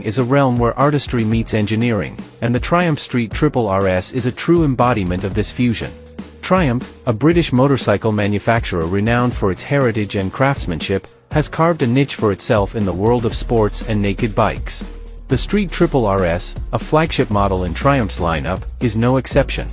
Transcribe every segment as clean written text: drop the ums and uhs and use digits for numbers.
is a realm where artistry meets engineering, and the Triumph Street Triple RS is a true embodiment of this fusion. Triumph, a British motorcycle manufacturer renowned for its heritage and craftsmanship, has carved a niche for itself in the world of sports and naked bikes. The Street Triple RS, a flagship model in Triumph's lineup, is no exception.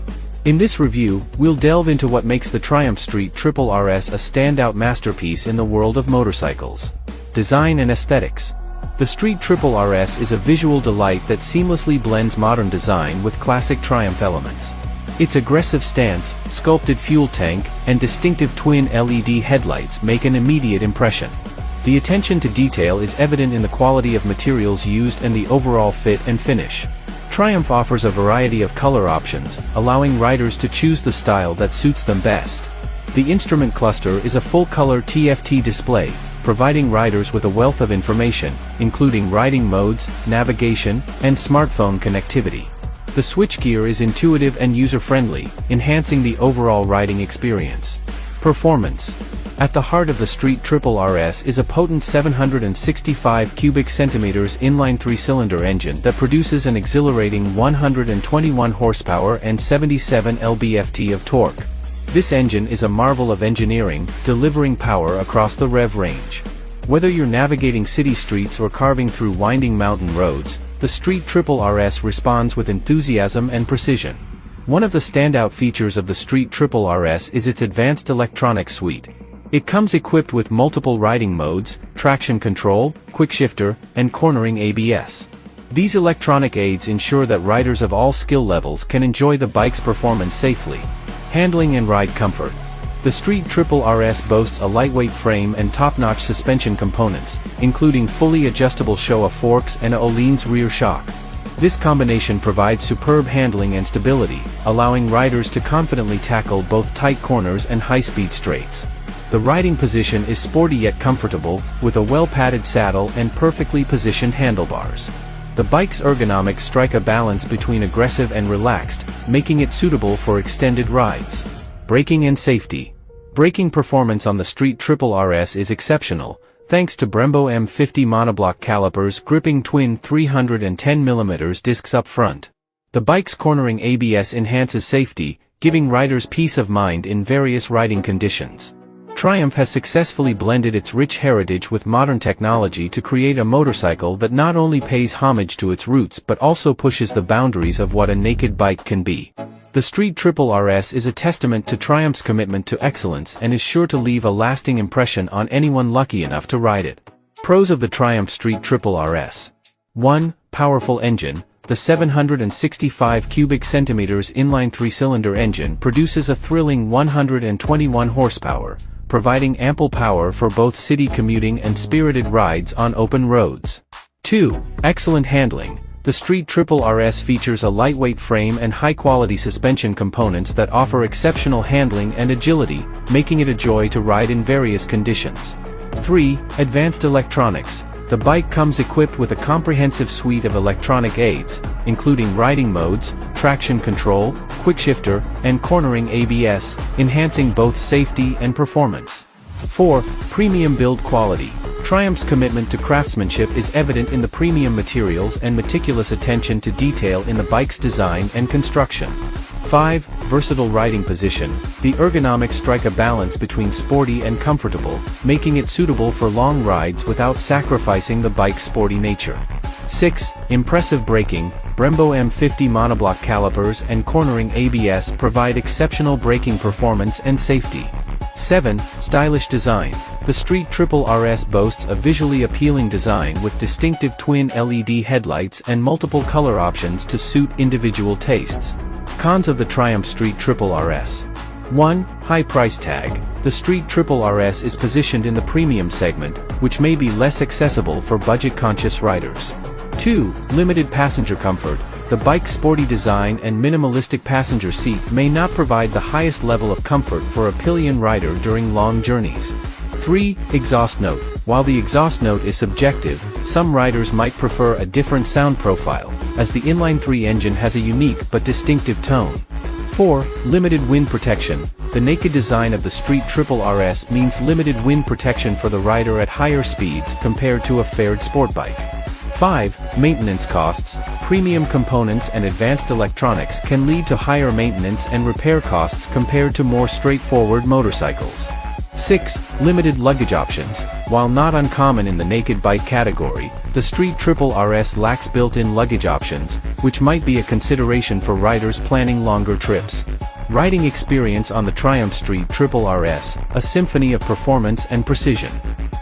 In this review, we'll delve into what makes the Triumph Street Triple RS a standout masterpiece in the world of motorcycles. Design and aesthetics. The Street Triple RS is a visual delight that seamlessly blends modern design with classic Triumph elements. Its aggressive stance, sculpted fuel tank, and distinctive twin LED headlights make an immediate impression. The attention to detail is evident in the quality of materials used and the overall fit and finish. Triumph offers a variety of color options, allowing riders to choose the style that suits them best. The instrument cluster is a full-color TFT display, providing riders with a wealth of information, including riding modes, navigation, and smartphone connectivity. The switchgear is intuitive and user-friendly, enhancing the overall riding experience. Performance. At the heart of the Street Triple RS is a potent 765 cubic centimeters inline 3-cylinder engine that produces an exhilarating 121 horsepower and 77 lb-ft of torque. This engine is a marvel of engineering, delivering power across the rev range. Whether you're navigating city streets or carving through winding mountain roads, the Street Triple RS responds with enthusiasm and precision. One of the standout features of the Street Triple RS is its advanced electronic suite. It comes equipped with multiple riding modes, traction control, quickshifter, and cornering ABS. These electronic aids ensure that riders of all skill levels can enjoy the bike's performance safely. Handling and ride comfort. The Street Triple RS boasts a lightweight frame and top-notch suspension components, including fully adjustable Showa forks and a hlins rear shock. This combination provides superb handling and stability, allowing riders to confidently tackle both tight corners and high-speed straights. The riding position is sporty yet comfortable, with a well-padded saddle and perfectly positioned handlebars. The bike's ergonomics strike a balance between aggressive and relaxed, making it suitable for extended rides. Braking and safety. Braking performance on the Street Triple RS is exceptional, thanks to Brembo M50 monoblock calipers gripping twin 310mm discs up front. The bike's cornering ABS enhances safety, giving riders peace of mind in various riding conditions. Triumph has successfully blended its rich heritage with modern technology to create a motorcycle that not only pays homage to its roots but also pushes the boundaries of what a naked bike can be. The Street Triple RS is a testament to Triumph's commitment to excellence and is sure to leave a lasting impression on anyone lucky enough to ride it. Pros of the Triumph Street Triple RS. 1. Powerful engine. The 765 cubic centimeters inline 3-cylinder engine produces a thrilling 121 horsepower, providing ample power for both city commuting and spirited rides on open roads. 2. Excellent handling. The Street Triple RS features a lightweight frame and high-quality suspension components that offer exceptional handling and agility, making it a joy to ride in various conditions. 3. Advanced electronics. The bike comes equipped with a comprehensive suite of electronic aids, including riding modes, traction control, quickshifter, and cornering ABS, enhancing both safety and performance. 4. Premium build quality. Triumph's commitment to craftsmanship is evident in the premium materials and meticulous attention to detail in the bike's design and construction. 5. Versatile riding position. The ergonomics strike a balance between sporty and comfortable, making it suitable for long rides without sacrificing the bike's sporty nature. 6. Impressive braking. Brembo M50 monoblock calipers and cornering ABS provide exceptional braking performance and safety. 7. Stylish design. The Street Triple RS boasts a visually appealing design with distinctive twin LED headlights and multiple color options to suit individual tastes. Cons of the Triumph Street Triple RS. 1. High price tag. The Street Triple RS is positioned in the premium segment, which may be less accessible for budget-conscious riders. 2. Limited passenger comfort. The bike's sporty design and minimalistic passenger seat may not provide the highest level of comfort for a pillion rider during long journeys. 3. Exhaust note. While the exhaust note is subjective, some riders might prefer a different sound profile, as the inline-3 engine has a unique but distinctive tone. 4. Limited wind protection. The naked design of the Street Triple RS means limited wind protection for the rider at higher speeds compared to a fared sport bike. 5. Maintenance costs. Premium components and advanced electronics can lead to higher maintenance and repair costs compared to more straightforward motorcycles. 6. Limited luggage options. While not uncommon in the naked bike category, the Street Triple RS lacks built-in luggage options, which might be a consideration for riders planning longer trips. Riding experience on the Triumph Street Triple RS, a symphony of performance and precision.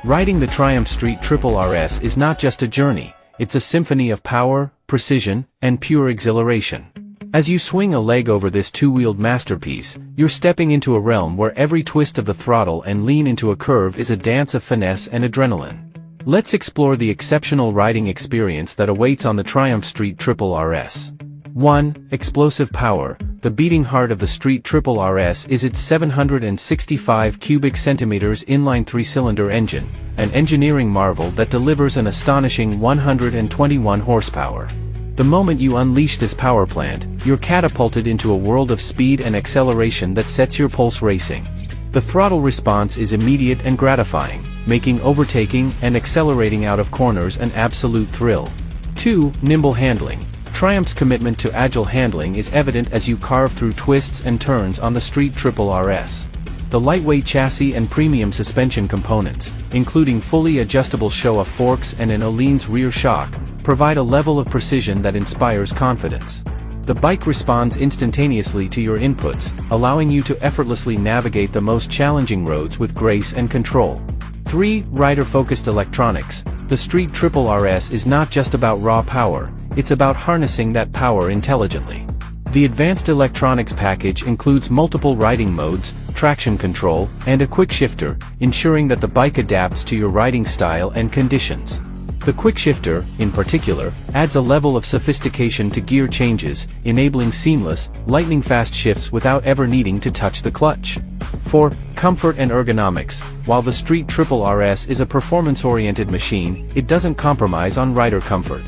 Riding the Triumph Street Triple RS is not just a journey, it's a symphony of power, precision, and pure exhilaration. As you swing a leg over this two-wheeled masterpiece, you're stepping into a realm where every twist of the throttle and lean into a curve is a dance of finesse and adrenaline. Let's explore the exceptional riding experience that awaits on the Triumph Street Triple RS. 1. Explosive power. The beating heart of the Street Triple RS is its 765 cubic centimeters inline 3-cylinder engine, an engineering marvel that delivers an astonishing 121 horsepower. The moment you unleash this power plant, you're catapulted into a world of speed and acceleration that sets your pulse racing. The throttle response is immediate and gratifying, making overtaking and accelerating out of corners an absolute thrill. 2. Nimble handling. Triumph's commitment to agile handling is evident as you carve through twists and turns on the Street Triple RS. The lightweight chassis and premium suspension components, including fully adjustable Showa forks and an hlins rear shock, provide a level of precision that inspires confidence. The bike responds instantaneously to your inputs, allowing you to effortlessly navigate the most challenging roads with grace and control. 3. Rider-focused electronics. The Street Triple RS is not just about raw power, it's about harnessing that power intelligently. The advanced electronics package includes multiple riding modes, traction control, and a quick shifter, ensuring that the bike adapts to your riding style and conditions. The quick shifter, in particular, adds a level of sophistication to gear changes, enabling seamless, lightning-fast shifts without ever needing to touch the clutch. 4. Comfort and ergonomics. While the Street Triple RS is a performance-oriented machine, it doesn't compromise on rider comfort.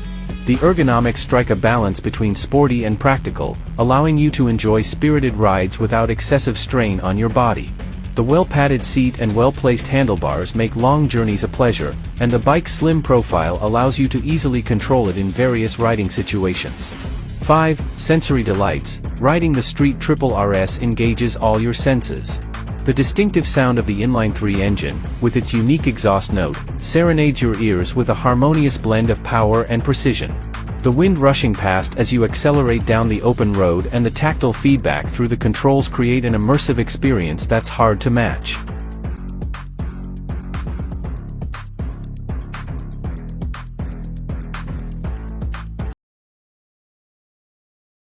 The ergonomics strike a balance between sporty and practical, allowing you to enjoy spirited rides without excessive strain on your body. The well-padded seat and well-placed handlebars make long journeys a pleasure, and the bike's slim profile allows you to easily control it in various riding situations. 5. Sensory delights. Riding the Street Triple RS engages all your senses. The distinctive sound of the inline-3 engine, with its unique exhaust note, serenades your ears with a harmonious blend of power and precision. The wind rushing past as you accelerate down the open road and the tactile feedback through the controls create an immersive experience that's hard to match.